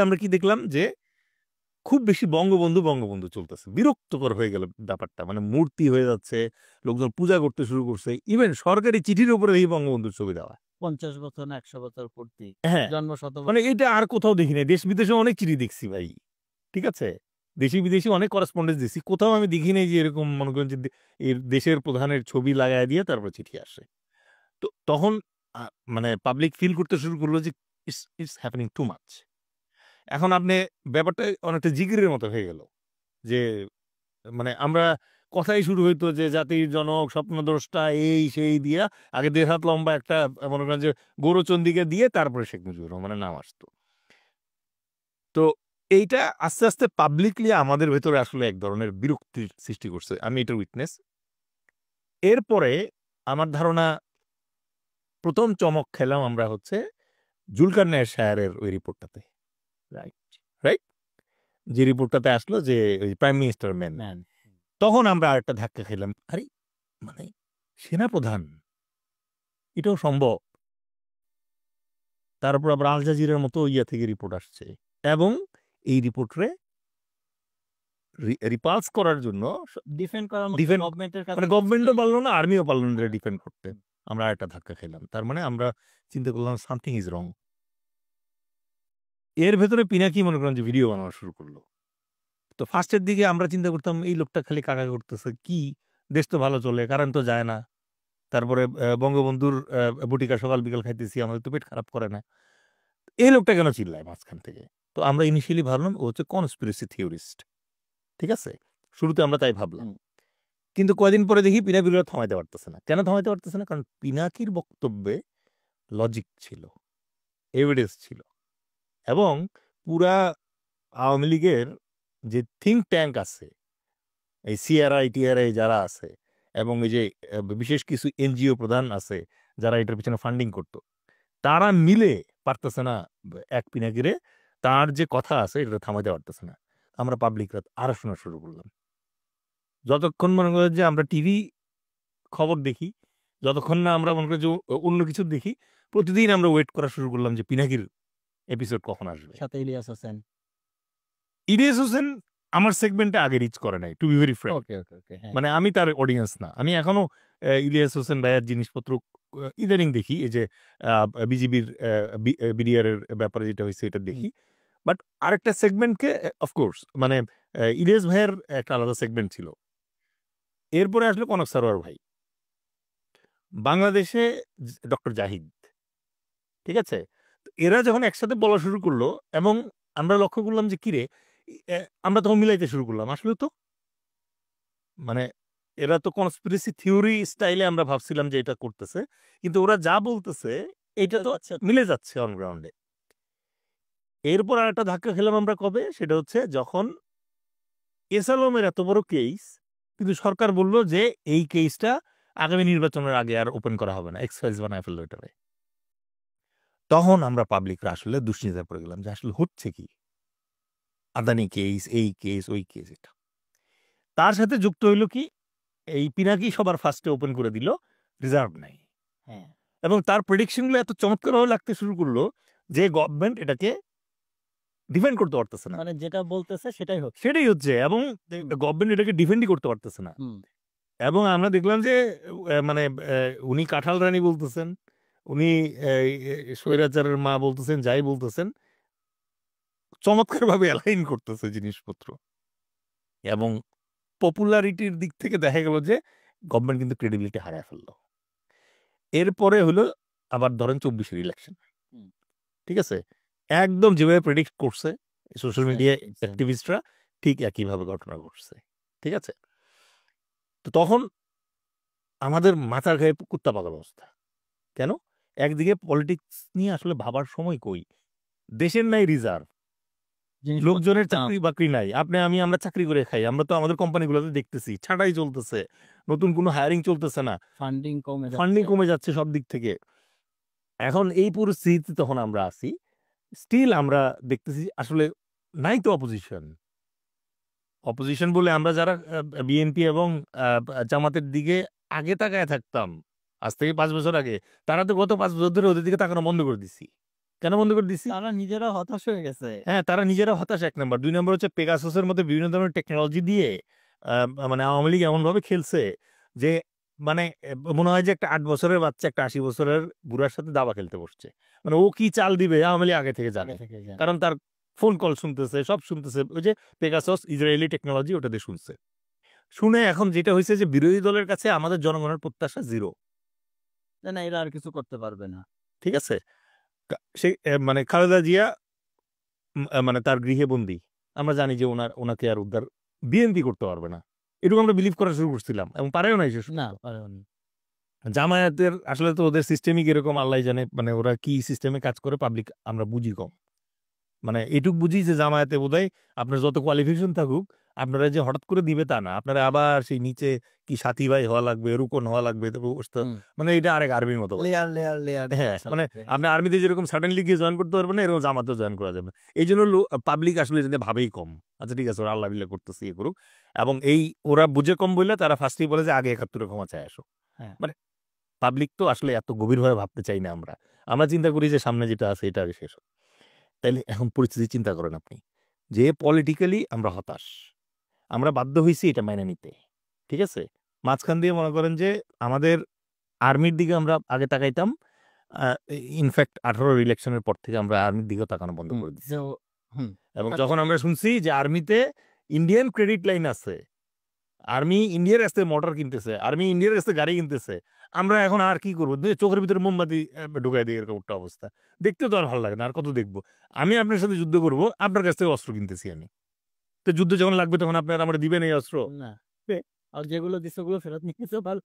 আমরা কি দেখলাম যে খুব বেশি বঙ্গবন্ধু বঙ্গবন্ধু চলতেছে, বিরক্তকর হয়ে গেল ব্যাপারটা, মানে মূর্তি হয়ে যাচ্ছে, লোকজন পূজা করতে শুরু করছে, ইভেন সরকারি চিঠির উপরে এই বঙ্গবন্ধুর ছবি দেওয়া। 50 বছর না 100 বছর পূর্তি, হ্যাঁ, জন্ম মানে এটা আর কোথাও দেখি নাই। দেশ বিদেশে অনেক চিঠি দেখছি ভাই, ঠিক আছে, দেশি বিদেশি অনেক করেসপন্ডেন্স দিচ্ছি, কোথাও আমি দেখি নাই যে এরকম মনে করেন যে এর দেশের প্রধানের ছবি লাগায় দিয়ে তারপর চিঠি আসে। তো তখন মানে পাবলিক ফিল করতে শুরু করলো যে it's it's happening too much. এখন আপনি ব্যাপারটা অনেকটা জিগিরের মতো হয়ে গেল যে মানে আমরা কথাই শুরু হইতো যে জাতির জনক স্বপ্নদ্রষ্টা এই সেই দিয়া আগে 1.5 হাত লম্বা একটা মনে করেন যে গৌরচন্দিকে দিয়ে তারপরে শেখ মুজিবুর রহমানের নাম আসতো। তো এইটা আস্তে আস্তে পাবলিকলি আমাদের ভেতরে আসলে এক ধরনের বিরক্তির সৃষ্টি করছে, আমি এটার উইটনেস। এরপরে আমার ধারণা প্রথম চমক খেলাম আমরা হচ্ছে জুলকারনায়ের সাহেবের ওই রিপোর্টটাতে, রাইট রাইট, যে রিপোর্টটাতে আসলো যে ওই প্রাইম মিনিস্টার ম্যান। ম্যান। তখন আমরা আরেকটা ধাক্কা খেলাম, আরে মানে সেনাপ্রধান, এটাও সম্ভব। তারপর আবার আল জাজিরার মতো ইয়া থেকে রিপোর্ট আসছে, এবং এই রিপোর্টে রিপালস করার জন্য ডিফেন্ড করার মতো ডিফেন্ড গভর্নমেন্টের কাছে মানে গভর্নমেন্টও পারলো না, আর্মিও পারলো না ডিফেন্ড করতে। আমরা আরেকটা ধাক্কা খেলাম, তার মানে আমরা চিন্তা করলাম সামথিং ইজ রং। এর ভেতরে পিনাকি মনে করেন যে ভিডিও বানানো শুরু করলো। তো ফার্স্টের দিকে আমরা চিন্তা করতাম এই লোকটা খালি কাকা করতেছে কি, দেশ তো ভালো চলে, কারেন্ট তো যায় না, তারপরে বঙ্গবন্ধুর বটিকা সকাল বিকাল খাইতেছি, আমাদের তো পেট খারাপ করে না, এই লোকটা কেন চিল্লায় মাঝখান থেকে। তো আমরা ইনিশিয়ালি ভাবলাম ও হচ্ছে কনস্পিরেসি থিওরিস্ট, ঠিক আছে, শুরুতে আমরা তাই ভাবলাম। কিন্তু কয়দিন পরে দেখি পিনাকিরা থামাইতে পারতেছে না। কেন থামাইতে পারতেছে না? কারণ পিনাকির বক্তব্যে লজিক ছিল, এভিডেন্স ছিল, এবং পুরা আওয়ামী লীগের যে থিঙ্ক ট্যাঙ্ক আছে, এই সিআরআই টিআরআই যারা আছে, এবং এই যে বিশেষ কিছু এনজিও প্রধান আছে যারা এটার পিছনে ফান্ডিং করতো, তারা মিলে পারতেছে না এক পিনাকিরে, তার যে কথা আছে এটা থামাইতে পারতেছে না। আমরা পাবলিকরা আরো শোনা শুরু করলাম। যতক্ষণ মনে করেন যে আমরা টিভি খবর দেখি, যতক্ষণ না আমরা মনে করি যে অন্য কিছু দেখি, প্রতিদিন আমরা ওয়েট করা শুরু করলাম যে পিনাকির এপিসোড কখন আসবে। সাথে ইলিয়াস হোসেন। ইলিয়াস হোসেন আমার সেগমেন্টে আগে রিচ করে নাই, টু বি ভেরি ফ্র্যাঙ্ক। ওকে ওকে ওকে, হ্যাঁ। মানে আমি তার অডিয়েন্স না, আমি এখনো ইলিয়াস হোসেন ভাইয়ের জিনিসপত্র ইদানিং দেখি, এই যে বিজিবির বিডিআর এর ব্যাপারে যেটা হয়েছে এটা দেখি, বাট আরেকটা সেগমেন্টকে অফকোর্স মানে ইলিয়াস ভাইয়ের একটা আলাদা সেগমেন্ট ছিল। এরপরে আসলে কনক সারোয়ার ভাই, বাংলাদেশে ডক্টর জাহিদ, ঠিক আছে। তো এরা যখন একসাথে বলা শুরু করলো এবং আমরা লক্ষ্য করলাম যে কিরে, আমরা তখন মিলাইতে শুরু করলাম, আসলে তো মানে এরা তো কনস্পিরেসি থিওরি স্টাইলে আমরা ভাবছিলাম যে এটা করতেছে, কিন্তু ওরা যা বলতেছে এটা তো মিলে যাচ্ছে অন গ্রাউন্ডে। এরপর আর একটা ধাক্কা খেলাম আমরা কবে, সেটা হচ্ছে যখন এস আলমের এত বড় কেস, কিন্তু সরকার বলল যে এই কেসটা আগামী নির্বাচনের আগে আর ওপেন করা হবে না, এক্সফাইজ বানায় ফেললো এটারে। তখন আমরা পাবলিকরা আসলে দুশ্চিন্তায় পড়ে গেলাম যে আসলে হচ্ছে কি, আদানি কেস, এই কেস, ওই কেস। এটা তার সাথে যুক্ত হইলো কি, এই পিনাকি সবার ফার্স্টে ওপেন করে দিল রিজার্ভ নাই, হ্যাঁ, এবং তার প্রেডিকশনগুলো এত চমৎকারভাবে লাগতে শুরু করলো যে গভর্নমেন্ট এটাকে ডিফেন্ড করতে পারতেছে না, মানে যেটা বলতেছে সেটাই হচ্ছে। সেটাই হচ্ছে, এবং গভর্নমেন্ট এটাকে ডিফেন্ডই করতে পারতেছে না। এবং আমরা দেখলাম যে মানে উনি কাঁঠাল রানী বলতেছেন, উনি স্বৈরাচারের মা বলতেছেন, যাই বলতেছেন, চমৎকারভাবে অ্যালাইন করতেছে জিনিসপত্র, এবং পপুলারিটির দিক থেকে দেখা গেল যে গভর্নমেন্ট কিন্তু ক্রেডিবিলিটি হারায় ফেললো। এরপরে হলো আবার ধরেন 24-এর ইলেকশন, ঠিক আছে, একদম যেভাবে প্রেডিক্ট করছে সোশ্যাল মিডিয়া অ্যাক্টিভিস্টরা, ঠিক একইভাবে ঘটনা ঘটছে, ঠিক আছে। তো তখন আমাদের মাথার গায়ে কুত্তা পাকার অবস্থা। কেন? একদিকে পলিটিক্স নিয়ে আসলে ভাবার সময় কই, দেশের নাই রিজার্ভ, লোকজনের চাকরি বাকরি নাই, আমরা চাকরি করে খাই, আমরা তো আমাদের কোম্পানিগুলোতে দেখতেছি ছাঁটাই চলতেছে, নতুন কোনো হায়ারিং চলতেছে না, ফান্ডিং কমে যাচ্ছে সব দিক থেকে। এখন এই পরিস্থিতি তখন আমরা আছি, স্টিল আমরা দেখতেছি আসলে নাই তো অপোজিশন বলে আমরা যারা বিএনপি এবং জামাতের দিকে আগে তাকায় থাকতাম আজ থেকে 5 বছর আগে, তারা তো গত 5 বছর ধরে ওদের দিকে তাকানো বন্ধ করে দিছি। কেন বন্ধ করে দিছি? তারা নিজেরা হতাশ হয়ে গেছে। হ্যাঁ, তারা নিজেরা হতাশ ১ নাম্বার। ২ নাম্বার হচ্ছে পেগাসাসের মধ্যে বিভিন্ন ধরনের টেকনোলজি দিয়ে মানে আওয়ামী লীগ এমনভাবে খেলছে যে মানে মনে হয় যে একটা ৮ বছরের বাচ্চা একটা ৮০ বছরের বুড়ার সাথে দাবা খেলতে বসছে। মানে ও কি চাল দিবে আওয়ামী লীগ আগে থেকে জানে। আগে থেকে জানে। কারণ তার ফোন কল শুনতেছে, সব শুনতেছে। ওই যে পেগাসাস ইসরায়েলি টেকনোলজি ওটা দিয়ে শুনছে। শুনে এখন যেটা হইছে যে বিরোধী দলের কাছে আমাদের জনগণের প্রত্যাশা 0। না, এরা আর কিছু করতে পারবে না। ঠিক আছে? সে মানে খালেদা জিয়া মানে তার গৃহে বন্দী। আমরা জানি যে ওনাকে আর উদ্ধার বিএনপি করতে পারবে না। এটুকু আমরা বিলিভ করা শুরু করছিলাম এবং পারেও নাই শেষ না, পর্যন্ত। পারেনি। জামায়াতের আসলে তো ওদের সিস্টেমিক এরকম আল্লাহ জানে মানে ওরা কি সিস্টেমে কাজ করে পাবলিক আমরা বুঝি কম। মানে এটুক বুঝি যে জামায়াতে বোধহয় আপনার যত কোয়ালিফিকেশন থাকুক আপনারা যে হঠাৎ করে দিবে তা না। আপনারা আবার সেই নিচে কি সাথী ভাই হওয়া লাগবে, রুকন হওয়া লাগবে, মানে এটা আরেক আর্মির মতো। লেয়ার হ্যাঁ, মানে আপনি আর্মিতে যেরকম সাডেনলি গিয়ে জয়েন করতে পারবেন না, এরকম জামাতেও জয়েন করা যাবে। এই জন্য পাবলিক আসলে এটা নিয়ে ভাবেই কম। আচ্ছা ঠিক আছে, ওরা আল্লাহ বিল্লাহ করতেছে, ইয়ে করুক। এবং এই ওরা বুঝে কম বললে তারা ফার্স্টেই বলে যে আগে ৭১ ক্ষমা চায় আসো। হ্যাঁ। মানে পাবলিক তো আসলে এত গভীরভাবে ভাবতে চাই না আমরা। আমরা চিন্তা করি যে সামনে যেটা আছে এটা আগে শেষ হোক। তাইলে এখন পরিস্থিতি চিন্তা করেন আপনি যে পলিটিক্যালি আমরা হতাশ, আমরা বাধ্য হয়েছি এটা মেনে নিতে। ঠিক আছে? মাঝখান দিয়ে মনে করেন যে আমাদের আর্মির দিকে আমরা আগে তাকাইতাম। ইনফ্যাক্ট 18 ইলেকশনের পর থেকে আমরা আর্মির দিকেও তাকানো বন্ধ করে দিচ্ছি। এবং যখন আমরা শুনছি যে আর্মিতে ইন্ডিয়ান ক্রেডিট লাইন আছে, আর্মি ইন্ডিয়ার কাছে মোটর কিনতেছে, আর্মি ইন্ডিয়ার কাছে গাড়ি কিনতেছে, আমরা এখন আর কি করবো? চোখের ভিতরে মোমবাতি ঢুকাই দিই, এরকম একটা অবস্থা। দেখতে তো আর ভালো লাগে না, আর কত দেখবো? আমি আপনার সাথে যুদ্ধ করব, আপনার কাছ থেকে অস্ত্র কিনতেছি আমি। তো যুদ্ধ যখন লাগবে তখন আপনার আমরা দিবেন এই অস্ত্র? না। আর যেগুলো দিচ্ছে ওগুলো ফেরত নিয়ে ভালো।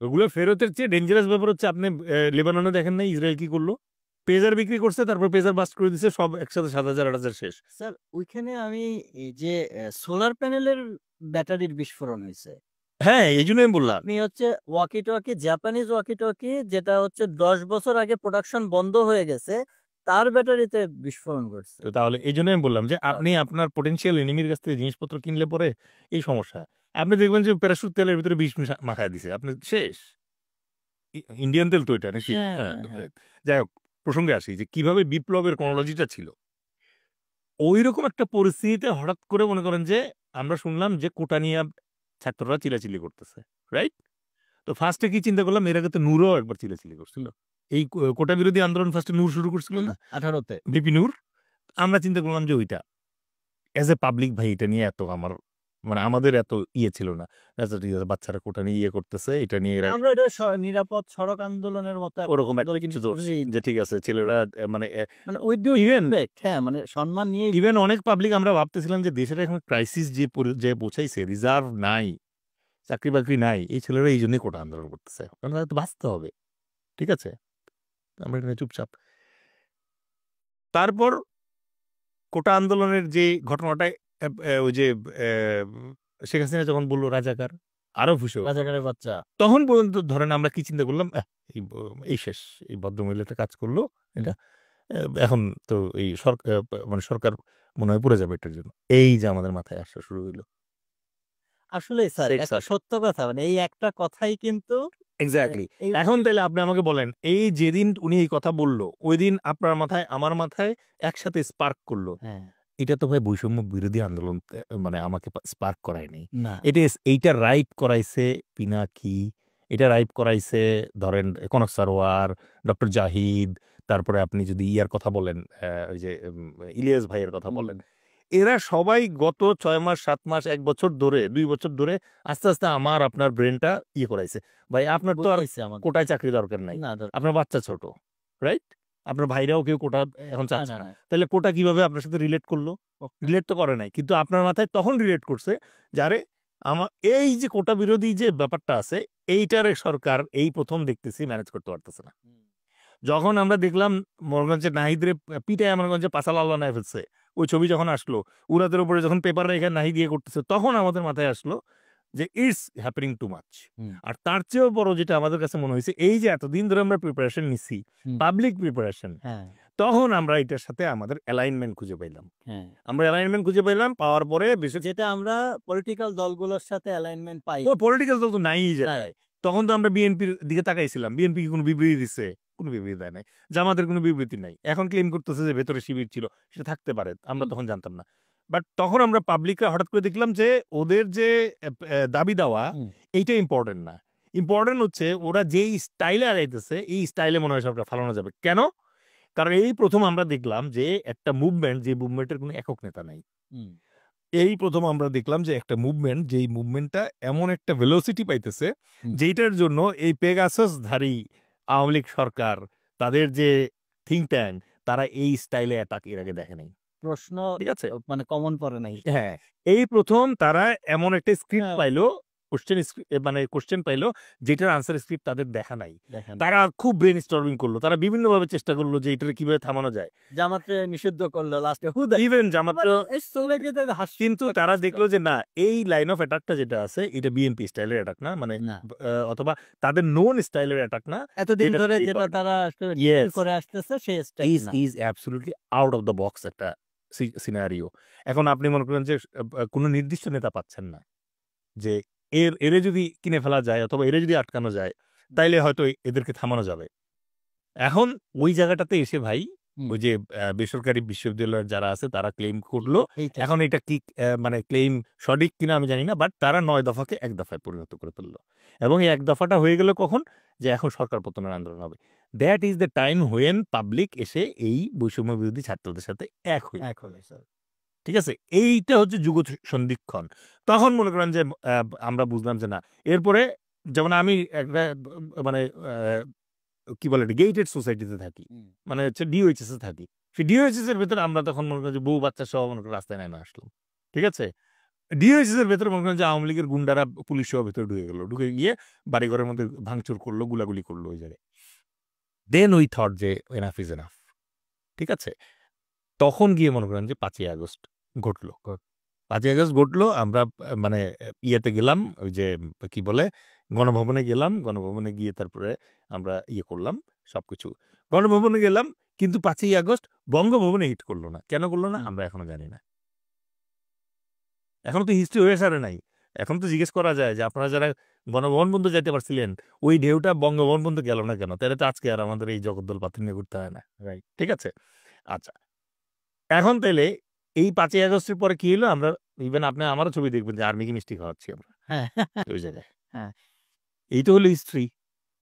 ওগুলো ফেরতের চেয়ে ডেঞ্জারাস ব্যাপার হচ্ছে আপনি লেবাননে দেখেন না ইসরায়েল কি করলো? পেজার বিক্রি করছে, তারপর পেজার বাস্ট করে দিচ্ছে, সব একসাথে ৭,০০০ ৮,০০০ শেষ। স্যার ওইখানে আমি এই যে সোলার প্যানেলের ব্যাটারির বিস্ফোরণ হয়েছে। হ্যাঁ, এই জন্য আমি বললাম। আপনি হচ্ছে walkie talkie, Japanese walkie talkie, যেটা হচ্ছে 10 বছর আগে প্রোডাকশন বন্ধ হয়ে গেছে, তার ব্যাটারিতে বিস্ফোরণ ঘটছে। তো তাহলে এই জন্য আমি বললাম যে আপনি আপনার পোটেনশিয়াল এনিমির কাছ থেকে জিনিসপত্র কিনলে পরে এই সমস্যা। আপনি দেখবেন যে প্যারাশুট তেলের ভিতরে বিষ মাখায় দিছে, আপনি শেষ। ইন্ডিয়ান তেল তো এটা নাকি? হ্যাঁ, হ্যাঁ, হ্যাঁ। যাই হোক, প্রসঙ্গে আসি যে কিভাবে বিপ্লবের ক্রনোলজিটা ছিল। ওইরকম একটা পরিস্থিতিতে হঠাৎ করে মনে করেন যে আমরা শুনলাম যে কোটা নিয়ে ছাত্ররা চিল্লাচিল্লি করতেছে, রাইট? তো ফার্স্টে কি চিন্তা করলাম, এর আগে তো নূরও একবার চিল্লাচিল্লি করছিল। এই কোটা বিরোধী আন্দোলন ফার্স্টে নূর শুরু করছিল না, 18-তে। বিপি নূর। আমরা চিন্তা করলাম যে ওইটা এজ এ পাবলিক ভাই এটা নিয়ে এত আমার মানে আমাদের এত ইয়ে ছিল না। আচ্ছা ঠিক আছে, বাচ্চারা কোটা নিয়ে ইয়ে করতেছে, এটা নিয়ে এরা আমরা এটা নিরাপদ সড়ক আন্দোলনের মতো ওরকম একটা কিছু যে ঠিক আছে ছেলেরা মানে উইথ ডিউ রেসপেক্ট, হ্যাঁ, মানে সম্মান নিয়ে ইভেন অনেক পাবলিক আমরা ভাবতেছিলাম যে দেশের এখন ক্রাইসিস যে পৌঁছাইছে, রিজার্ভ নাই, চাকরি বাকরি নাই, এই ছেলেরা এই জন্যই কোটা আন্দোলন করতেছে, কারণ তাদের তো বাঁচতে হবে। ঠিক আছে, আমরা এখানে চুপচাপ। তারপর কোটা আন্দোলনের যে ঘটনাটায় ওই যে শেখ হাসিনা যখন বললো রাজাকার, আরো ফুসে রাজাকারের বাচ্চা, তখন পর্যন্ত ধরেন আমরা কি চিন্তা করলাম, এই শেষ, এই ভদ্রমহিলাটা কাজ করলো, এটা এখন তো এই সরকার মানে সরকার মনে হয় পড়ে যাবে এটার জন্য। এই যে আমাদের মাথায় আসা শুরু হইলো। আসলে স্যার একটা সত্য কথা, মানে এই একটা কথাই কিন্তু এক্স্যাক্টলি। এখন তাহলে আপনি আমাকে বলেন, এই যেদিন উনি এই কথা বললো ওই দিন আপনার মাথায় আমার মাথায় একসাথে স্পার্ক করলো, এটা তো ভাই বৈষম্য বিরোধী আন্দোলন মানে আমাকে স্পার্ক করায়নি। এইটা রাইপ করাইছে পিনাকি, এটা রাইপ করাইছে ধরেন কনক সারোয়ার, ডক্টর জাহিদ, তারপরে আপনি যদি ইয়ার কথা বলেন ওই যে ইলিয়াস ভাইয়ের কথা বলেন, এরা সবাই গত 6 মাস 7 মাস 1 বছর ধরে 2 বছর ধরে আস্তে আস্তে আমার আপনার ব্রেনটা ইয়ে করাইছে। ভাই আপনার তো আর কোটায় চাকরি দরকার নাই, আপনার বাচ্চা ছোট, রাইট? আপনার ভাইরাও কেউ কোটা এখন চাচ্ছে না, তাহলে কোটা কিভাবে আপনার সাথে রিলেট করলো? রিলেট তো করে নাই, কিন্তু আপনার মাথায় তখন রিলেট করছে যারে আমার এই যে কোটা বিরোধী যে ব্যাপারটা আছে এইটারে সরকার এই প্রথম দেখতেছি ম্যানেজ করতে পারতেছে না। যখন আমরা দেখলাম মোরগঞ্জে নাহিদরে পিটায় মোরগঞ্জে পাশাল আল্লাহ নাই ফেলছে, ওই ছবি যখন আসলো, উরাদের উপরে যখন পেপার রেখে নাহি দিয়ে করতেছে, তখন আমাদের মাথায় আসলো যে ইটস হ্যাপেনিং টু মাচ। আর তার চেয়েও বড় যেটা আমাদের কাছে মনে হয়েছে, এই যে এতদিন ধরে আমরা প্রিপারেশন নিচ্ছি, পাবলিক প্রিপারেশন, তখন আমরা এটার সাথে আমাদের অ্যালাইনমেন্ট খুঁজে পাইলাম। আমরা অ্যালাইনমেন্ট খুঁজে পাইলাম, পাওয়ার পরে যেটা আমরা পলিটিক্যাল দলগুলোর সাথে অ্যালাইনমেন্ট পাই। পলিটিক্যাল দল তো নাই যায়, তখন তো আমরা বিএনপির দিকে তাকাইছিলাম, বিএনপি কি কোনো বিবৃতি দিচ্ছে? কোনো বিবৃতি দেয় নাই, জামাতের কোনো বিবৃতি নাই। এখন ক্লেম করতেছে যে ভেতরে শিবির ছিল, সেটা থাকতে পারে, আমরা তখন জানতাম না। বাট তখন আমরা পাবলিকরা হঠাৎ করে দেখলাম যে ওদের যে দাবি দেওয়া এইটা ইম্পর্টেন্ট না, ইম্পর্টেন্ট হচ্ছে ওরা যেই স্টাইলে আগাইতেছে এই স্টাইলে মনে হয় সবটা ফালানো যাবে। কেন? কারণ এই প্রথম আমরা দেখলাম যে একটা মুভমেন্ট, যে মুভমেন্টের কোনো একক নেতা নাই। এই প্রথম আমরা দেখলাম যে একটা মুভমেন্ট, যেই মুভমেন্টটা এমন একটা ভেলোসিটি পাইতেছে যেটার জন্য এই পেগাসাসধারী আওয়ামী লীগ সরকার, তাদের যে থিঙ্ক ট্যাঙ্ক, তারা এই স্টাইলে অ্যাটাক এর আগে দেখে নাই। প্রশ্ন ঠিক আছে, মানে কমন পড়ে নাই। হ্যাঁ, এই প্রথম তারা এমন একটা স্ক্রিপ্ট পাইলো, কোশ্চেন পাইলো যেটার আনসার স্ক্রিপ্ট তাদের দেখা নাই। দেখেন তারা খুব ব্রেন স্টর্মিং করলো, তারা বিভিন্নভাবে চেষ্টা করলো যে এটা কিভাবে থামানো যায়। জামাতে নিষিদ্ধ করলো লাস্টে ইভেন জামাত, কিন্তু তারা দেখলো যে না, এই লাইন অফ অ্যাটাকটা যেটা আছে এটা বিএনপি স্টাইলের অ্যাটাক না, মানে না। অথবা তাদের নোন স্টাইলের অ্যাটাক না, এতদিন যেটা ধরে এই যেটা করে। তারা Yes. করে আসতেছে সেই স্টাইল না। Is absolutely out of the box একটা সিনারিও। এখন আপনি মনে করেন যে কোনো নির্দিষ্ট নেতা পাচ্ছেন না, যে এরে যদি কিনে ফেলা যায় অথবা এরে যদি আটকানো যায় তাইলে হয়তো এদেরকে থামানো যাবে। এখন ওই জায়গাটাতে এসে ভাই, ওই যে বেসরকারি বিশ্ববিদ্যালয়ের যারা আছে তারা ক্লেম করলো, এখন এটা কি মানে ক্লেম সঠিক কিনা আমি জানি না, বাট তারা 9 দফাকে 1 দফায় পরিণত করে তুললো। এবং এই 1 দফাটা হয়ে গেল কখন? যে এখন সরকার পতনের আন্দোলন হবে। That is the time when public এসে এই বৈষম্য বিরোধী ছাত্রদের সাথে এক হয়ে, ঠিক আছে, এইটা হচ্ছে যুগ সন্ধিক্ষণ। তখন মনে করেন যে আমরা বুঝলাম যে না, এরপরে যেমন আমি একটা মানে কি বলে গেটেড সোসাইটিতে থাকি, মানে হচ্ছে ডিওএইচএস এ থাকি। সেই ডিওএইচএস এর ভেতরে আমরা তখন মনে করেন যে বউ বাচ্চা সহ মনে করেন রাস্তায় নেমে আসলাম, ঠিক আছে। ডিওএইচএস এর ভেতরে মনে করেন যে আওয়ামী লীগের গুন্ডারা পুলিশ সহ ভেতরে ঢুকে গেল, ঢুকে গিয়ে বাড়িঘরের মধ্যে ভাঙচুর করলো, গুলাগুলি করলো ওই জায়গায়। দেন উই থট যে এনাফ ইজ এনাফ, ঠিক আছে। তখন গিয়ে মনে করেন যে 5ই আগস্ট ঘটলো। 5ই আগস্ট ঘটলো, আমরা মানে ইয়েতে গেলাম, ওই যে কি বলে গণভবনে গেলাম, গণভবনে গিয়ে তারপরে আমরা ইয়ে করলাম সবকিছু। গণভবনে গেলাম, কিন্তু 5ই আগস্ট বঙ্গভবনে হিট করলো না। কেন করলো না আমরা এখনো জানি না। এখনো তো হিস্ট্রি হয়ে সারে নাই। এখন তো জিজ্ঞেস করা যায় যে আপনারা যারা গণভবন পর্যন্ত যাইতে পারছিলেন, ওই ঢেউটা বঙ্গভবন পর্যন্ত গেল না কেন? তাহলে তো আজকে আর আমাদের এই জগদ্দল পাথর নিয়ে ঘুরতে হয় না, রাইট? ঠিক আছে, আচ্ছা। এখন তাইলে এই 5ই আগস্টের পরে কি হলো? আমরা ইভেন আপনি আমারও ছবি দেখবেন যে আর্মিকে মিষ্টি খাওয়াচ্ছি আমরা হ্যাঁ ওই জায়গায়। হ্যাঁ। এই তো হলো হিস্ট্রি।